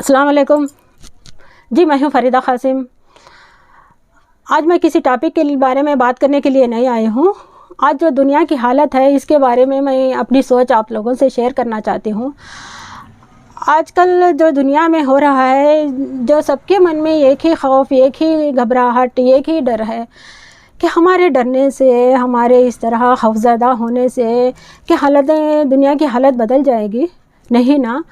अस्सलाम वालेकुम जी, मैं हूँ फरीदा क़ासिम। आज मैं किसी टॉपिक के बारे में बात करने के लिए नहीं आई हूँ। आज जो दुनिया की हालत है इसके बारे में मैं अपनी सोच आप लोगों से शेयर करना चाहती हूँ। आजकल जो दुनिया में हो रहा है, जो सबके मन में एक ही खौफ, एक ही घबराहट, एक ही डर है कि हमारे डरने से, हमारे इस तरह खौफज़दा होने से कि हालतें, दुनिया की हालत बदल जाएगी। नहीं ना,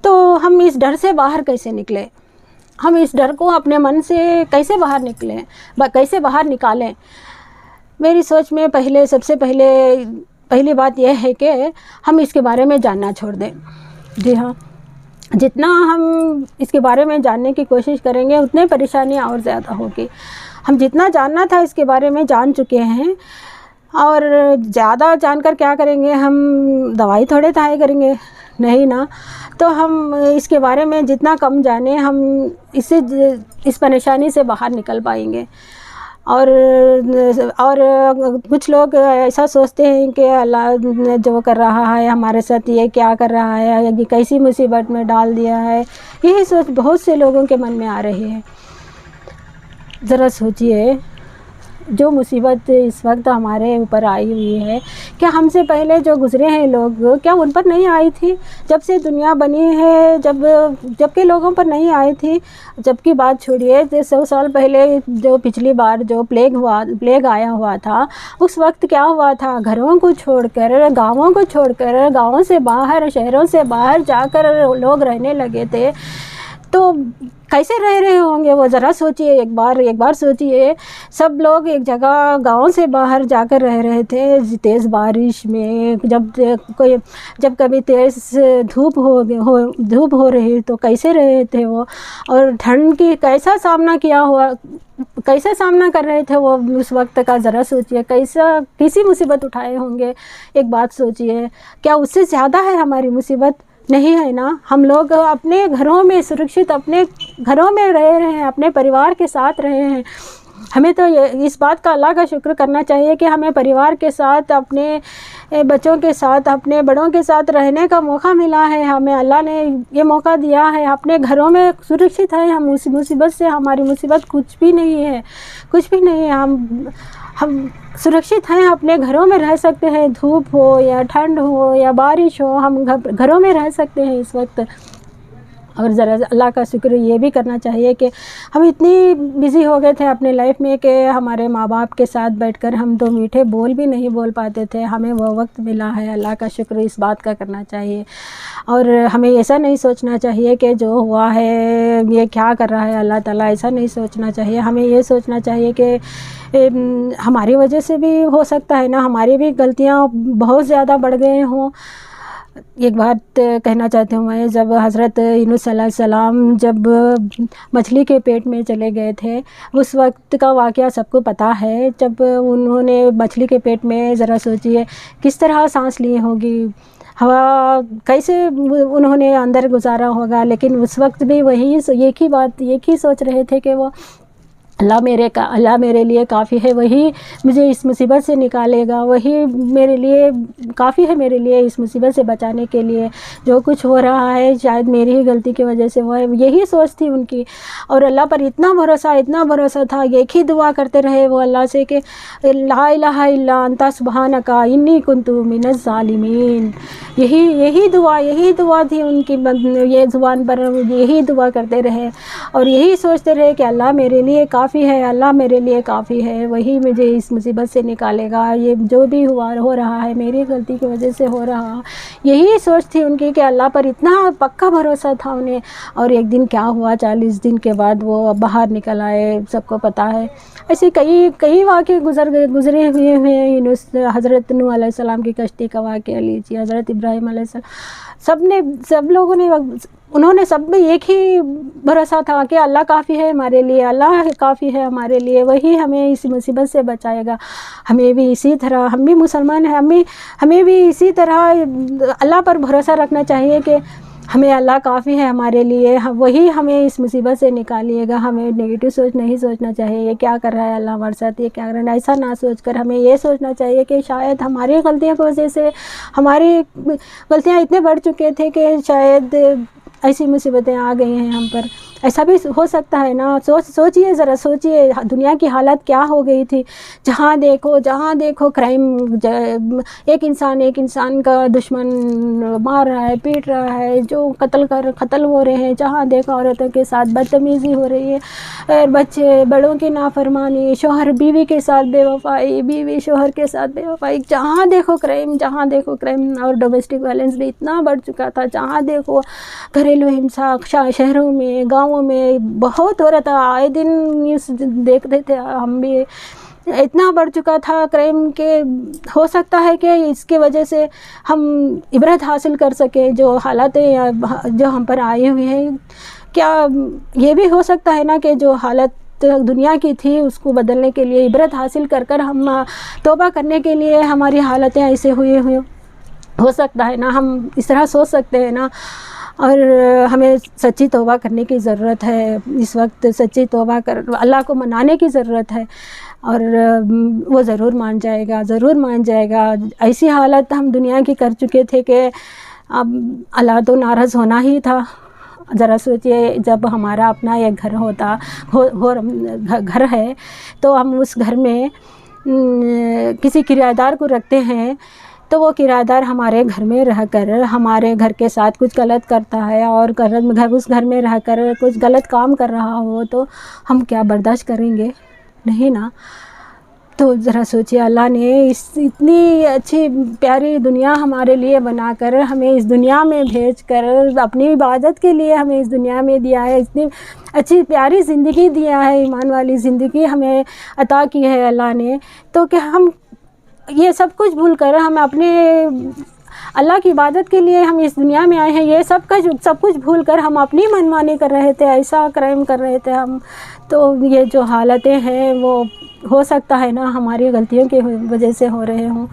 तो हम इस डर से बाहर कैसे निकलें? हम इस डर को अपने मन से कैसे बाहर निकलें, कैसे बाहर निकालें? मेरी सोच में सबसे पहली बात यह है कि हम इसके बारे में जानना छोड़ दें। जी हाँ, जितना हम इसके बारे में जानने की कोशिश करेंगे उतनी परेशानियाँ और ज़्यादा होगी। हम जितना जानना था इसके बारे में जान चुके हैं, और ज़्यादा जानकर क्या करेंगे? हम दवाई थोड़े खाया करेंगे, नहीं ना। तो हम इसके बारे में जितना कम जाने, हम इस परेशानी से बाहर निकल पाएंगे। और कुछ लोग ऐसा सोचते हैं कि अल्लाह जो कर रहा है हमारे साथ, ये क्या कर रहा है, ये कैसी मुसीबत में डाल दिया है। यही सोच बहुत से लोगों के मन में आ रही है। ज़रा सोचिए, जो मुसीबत इस वक्त हमारे ऊपर आई हुई है, क्या हमसे पहले जो गुज़रे हैं लोग, क्या उन पर नहीं आई थी? जब से दुनिया बनी है, जबकि लोगों पर नहीं आई थी। जबकि बात छोड़िए, 100 साल पहले जो पिछली बार जो प्लेग आया हुआ था, उस वक्त क्या हुआ था? घरों को छोड़कर, गाँवों को छोड़कर, गाँवों से बाहर, शहरों से बाहर जाकर लोग रहने लगे थे। तो कैसे रह रहे होंगे वो? ज़रा सोचिए, एक बार सोचिए। सब लोग एक जगह गाँव से बाहर जाकर रह रहे थे तेज़ बारिश में। जब कभी तेज़ धूप हो रही तो कैसे रहे थे वो? और ठंड की कैसा सामना कर रहे थे वो उस वक्त का? ज़रा सोचिए, कैसी मुसीबत उठाए होंगे। एक बात सोचिए, क्या उससे ज़्यादा है हमारी मुसीबत? नहीं है ना। हम लोग अपने घरों में सुरक्षित, अपने घरों में रह रहे हैं, अपने परिवार के साथ रहे हैं। हमें तो इस बात का अल्लाह का शुक्र करना चाहिए कि हमें परिवार के साथ, अपने बच्चों के साथ, अपने बड़ों के साथ रहने का मौका मिला है। हमें अल्लाह ने ये मौका दिया है, अपने घरों में सुरक्षित है। हम उस मुसीबत से, हमारी मुसीबत कुछ भी नहीं है। हम सुरक्षित हैं, अपने घरों में रह सकते हैं। धूप हो या ठंड हो या बारिश हो, हम घरों में रह सकते हैं इस वक्त। और ज़रा अल्लाह का शुक्र ये भी करना चाहिए कि हम इतनी बिज़ी हो गए थे अपने लाइफ में कि हमारे माँ बाप के साथ बैठकर हम 2 मीठे बोल भी नहीं बोल पाते थे। हमें वो वक्त मिला है, अल्लाह का शुक्र इस बात का करना चाहिए। और हमें ऐसा नहीं सोचना चाहिए कि जो हुआ है ये क्या कर रहा है अल्लाह ताला, ऐसा नहीं सोचना चाहिए। हमें ये सोचना चाहिए कि हमारी वजह से भी हो सकता है ना, हमारी भी गलतियाँ बहुत ज़्यादा बढ़ गए हों। एक बात कहना चाहती हूँ मैं, जब हज़रत यूनुस अलैहिस्सलाम जब मछली के पेट में चले गए थे, उस वक्त का वाक़या सबको पता है। जब उन्होंने मछली के पेट में, ज़रा सोचिए किस तरह सांस ली होगी, हवा कैसे उन्होंने अंदर गुजारा होगा। लेकिन उस वक्त भी एक ही सोच रहे थे कि वो अल्लाह मेरे लिए काफ़ी है, वही मुझे इस मुसीबत से निकालेगा, वही मेरे लिए काफ़ी है, मेरे लिए इस मुसीबत से बचाने के लिए। जो कुछ हो रहा है शायद मेरी ही गलती की वजह से हुआ है, यही सोच थी उनकी। और अल्लाह पर इतना भरोसा था, एक ही दुआ करते रहे वो अल्लाह से कि ला इलाहा इल्ला अंता सुब्हानका इन्नी कुन्तु मिनज़ ज़ालिमीन। यही दुआ थी उनकी, ये ज़ुबान पर यही दुआ करते रहे और यही सोचते रहे कि अल्लाह मेरे लिए काफ़ी है, अल्लाह मेरे लिए काफ़ी है, वही मुझे इस मुसीबत से निकालेगा। ये जो भी हो रहा है मेरी गलती की वजह से हो रहा, यही सोच थी उनकी कि अल्लाह पर इतना पक्का भरोसा था उन्हें। और एक दिन क्या हुआ, 40 दिन के बाद वो बाहर निकल आए, सबको पता है। ऐसे कई वाक़े गुज़रे हुए हैं। हज़रत नूह अलैहिस्सलाम की कश्ती का वाक़या लीजिए, हज़रत इब्राहीम अलैहिस्सलाम, सब लोगों ने, उन्होंने सब में एक ही भरोसा था कि अल्लाह काफ़ी है हमारे लिए, अल्लाह काफ़ी है हमारे लिए, वही हमें इस मुसीबत से बचाएगा। हमें भी इसी तरह, हम भी मुसलमान हैं, हमें भी इसी तरह अल्लाह पर भरोसा रखना चाहिए कि हमें अल्लाह काफ़ी है हमारे लिए, वही हमें इस मुसीबत से निकालिएगा। हमें नेगेटिव सोच नहीं सोचना चाहिए, ये क्या कर रहा है अल्लाह हमारे साथ, ये क्या कर रहा है, ऐसा ना सोचकर हमें ये सोचना चाहिए कि शायद हमारी गलतियों की वजह से, हमारी गलतियाँ इतने बढ़ चुके थे कि शायद ایسی مصیبتیں آ گئی ہیں ہم پر. ایسا بھی ہو سکتا ہے نا. سوچیے ذرا سوچیے دنیا کی حالت کیا ہو گئی تھی. جہاں دیکھو کرائم. ایک انسان کا دشمن مار رہا ہے, پیٹ رہا ہے, جو قتل ہو رہے ہیں. جہاں دیکھو عورتوں کے ساتھ بدتمیزی ہو رہی ہے, بچے بڑوں کی نافرمانی, شوہر بیوی کے ساتھ بے وفائی, بیوی شوہر کے ساتھ بے وفائی. جہاں دیکھو کرائم. اور ڈومیسٹک وائلنس بھی اتنا بڑھ چکا تھا. جہاں دیکھو گھریلو ہنسا, شہروں میں گاؤں میں بہت ہو رہا تھا. آئے دن نیوز دیکھتے تھے ہم بھی. اتنا بڑھ چکا تھا کرائم کہ ہو سکتا ہے کہ اس کی وجہ سے ہم عبرت حاصل کر سکیں. جو حالتیں جو ہم پر آئی ہوئی ہیں, کیا یہ بھی ہو سکتا ہے نا کہ جو حالت دنیا کی تھی اس کو بدلنے کے لیے عبرت حاصل کر ہم توبہ کرنے کے لیے ہماری حالتیں ایسے ہوئی ہو سکتا ہے نا. ہم اس طرح سوچ سکتے ہیں نا. اور ہمیں سچی توبہ کرنے کی ضرورت ہے اس وقت. سچی توبہ اللہ کو منانے کی ضرورت ہے, اور وہ ضرور مان جائے گا. ایسی حالت ہم دنیا کی کر چکے تھے کہ اب اللہ تو ناراض ہونا ہی تھا. ذرا سوچئے جب ہمارا اپنا ایک گھر ہے تو ہم اس گھر میں کسی کرایہ دار کو رکھتے ہیں, تو وہ کرایہ دار ہمارے گھر میں رہ کر ہمارے گھر کے ساتھ کچھ غلط کرتا ہے, اور اس گھر میں رہ کر کچھ غلط کام کر رہا ہو تو ہم کیا برداشت کریں گے؟ نہیں نا. تو ذرا سوچیے, اللہ نے اتنی اچھی پیاری دنیا ہمارے لیے بنا کر ہمیں اس دنیا میں بھیج کر اپنی عبادت کے لیے ہمیں اس دنیا میں دیا ہے. اتنی اچھی پیاری زندگی دیا ہے, ایمان والی زندگی ہمیں عطا کی ہے اللہ نے. تو کہ ہم یہ سب کچھ بھول کر ہم اپنے اللہ کی عبادت کے لیے ہم اس دنیا میں آئے ہیں, یہ سب کچھ بھول کر ہم اپنی منمانی کر رہے تھے, ایسا کرائم کر رہے تھے ہم. تو یہ جو حالتیں ہیں وہ ہو سکتا ہے نا ہماری غلطیوں کی وجہ سے ہو رہے ہوں.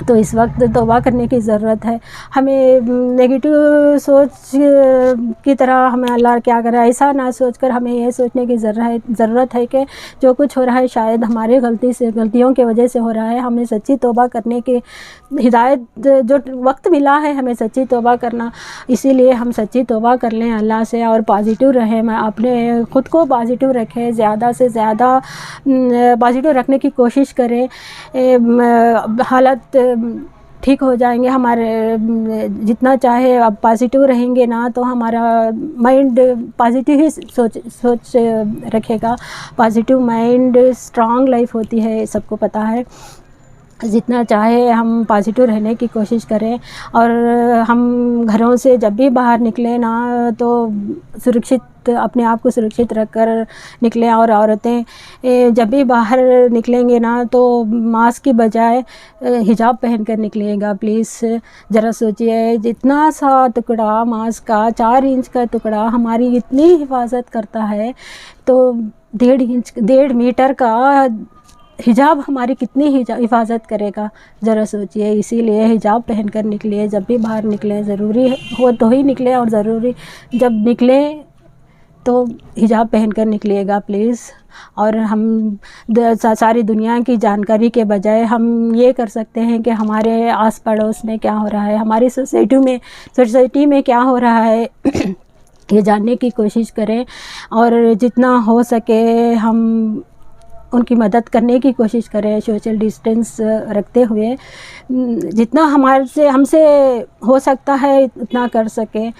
تو اس وقت توبہ کرنے کی ضرورت ہے. ہمیں نگیٹو سوچ کی طرح ہمیں اللہ کیا کرے ایسا نہ سوچ کر ہمیں یہ سوچنے کی ضرورت ہے کہ جو کچھ ہو رہا ہے شاید ہماری غلطیوں کی وجہ سے ہو رہا ہے. ہمیں سچی توبہ کرنے کی ہدایت جو وقت ملا ہے ہمیں سچی توبہ کرنا, اسی لیے ہم سچی توبہ کر لیں اللہ سے, اور پازیٹیو رہیں. میں اپنے خود کو پازیٹیو رکھیں, زیادہ سے زیادہ پازیٹیو رکھنے کی کوشش کریں. حالت ٹھیک ہو جائیں گے ہمارے. جتنا چاہے اب پازیٹیو رہیں گے نا تو ہمارا مائنڈ پازیٹیو ہی سوچ رکھے گا. پازیٹیو مائنڈ اسٹرانگ لائف ہوتی ہے, سب کو پتہ ہے. جتنا چاہے ہم پازیٹیو رہنے کی کوشش کریں, اور ہم گھروں سے جب بھی باہر نکلیں نا تو اپنے آپ کو سرکشت رکھ کر نکلیں. اور عورتیں جب بھی باہر نکلیں گے نا تو ماسک کی بجائے حجاب پہن کر نکلیے گا پلیز. ذرا سوچئے جتنا سا ٹکڑا ماسک کا 4 انچ کا ٹکڑا ہماری اتنی حفاظت کرتا ہے, تو 1.5 میٹر کا حجاب ہماری کتنی حفاظت کرے گا. ذرا سوچئے. اسی لیے حجاب پہن کر نکلیے, جب بھی باہر نکلیں. ضروری ہو تو ہی نکلیں, اور ضروری جب نکلیں تو حجاب پہن کر نکلیے گا پلیز. اور ہم ساری دنیا کی جانکاری کے بجائے ہم یہ کر سکتے ہیں کہ ہمارے آس پڑوس میں کیا ہو رہا ہے, ہماری سوسائٹی میں کیا ہو رہا ہے یہ جاننے کی کوشش کریں. اور جتنا ہو سکے ہم ان کی مدد کرنے کی کوشش کریں, سوشل ڈسٹینس رکھتے ہوئے. جتنا ہم سے ہو سکتا ہے اتنا کر سکیں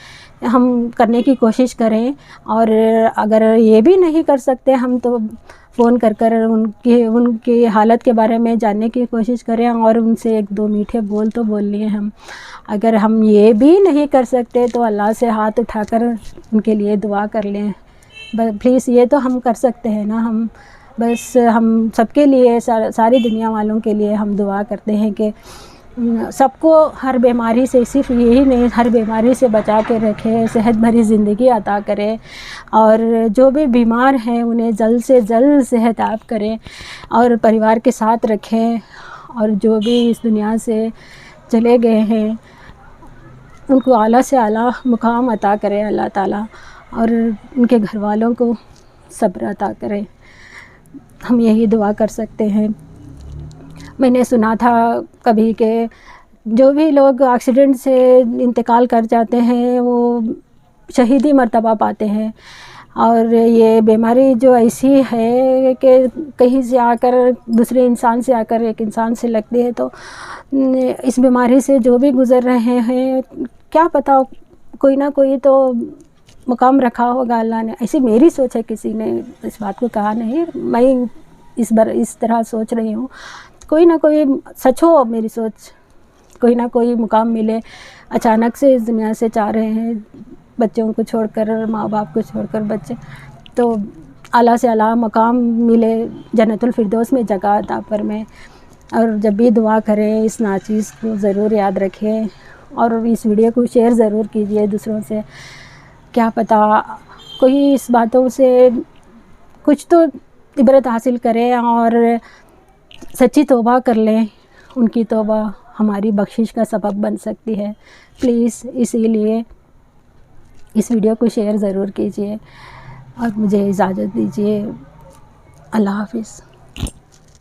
ہم کرنے کی کوشش کریں. اور اگر یہ بھی نہیں کر سکتے ہم تو فون کر ان کی حالت کے بارے میں جاننے کی کوشش کریں, اور ان سے 1-2 میٹھے بول تو بول لیے ہم. اگر ہم یہ بھی نہیں کر سکتے تو اللہ سے ہاتھ اٹھا کر ان کے لیے دعا کر لیں پلیز. یہ تو ہم کر سکتے ہیں نا. ہم سب کے لیے, ساری دنیا والوں کے لیے ہم دعا کرتے ہیں کہ سب کو ہر بیماری سے, صرف یہی نہیں ہر بیماری سے بچا کے رکھے, صحت بھری زندگی عطا کرے. اور جو بھی بیمار ہیں انہیں جلد سے جلد صحت یاب کریں, اور پریوار کے ساتھ رکھیں. اور جو بھی اس دنیا سے چلے گئے ہیں ان کو اعلیٰ سے اعلیٰ مقام عطا کرے اللہ تعالیٰ, اور ان کے گھر والوں کو صبر عطا کرے. ہم یہی دعا کر سکتے ہیں. میں نے سنا تھا کبھی کہ جو بھی لوگ ایکسیڈنٹ سے انتقال کر جاتے ہیں وہ शहीदी मर्तबा पाते हैं। और ये बीमारी जो ऐसी है कि कहीं से आकर दूसरे इंसान से आकर एक इंसान से लगती है, तो इस बीमारी से जो भी गुज़र रहे हैं, क्या पता कोई ना कोई तो मुकाम रखा होगा अल्लाह ने। ऐसी मेरी सोच है, किसी ने इस बात को कहा नहीं, मैं इस तरह सोच रही हूँ। कोई ना कोई, सच हो मेरी सोच, कोई ना कोई मुकाम मिले। अचानक से इस दुनिया से जा रहे हैं, बच्चों को छोड़कर, माँ बाप को छोड़कर बच्चे, तो आला से आला मकाम मिले, जन्नतुल फिरदौस में जगह अता फरमाए। और जब भी दुआ करें इस नाचीज़ को ज़रूर याद रखें, और इस वीडियो को शेयर ज़रूर कीजिए दूसरों से। क्या पता कोई इस बातों से कुछ तो इबरत हासिल करें और सच्ची तौबा कर लें। उनकी तौबा हमारी बख्शिश का सबब बन सकती है। प्लीज़ इसीलिए इस वीडियो को शेयर ज़रूर कीजिए और मुझे इजाज़त दीजिए। अल्लाह हाफ़िज़।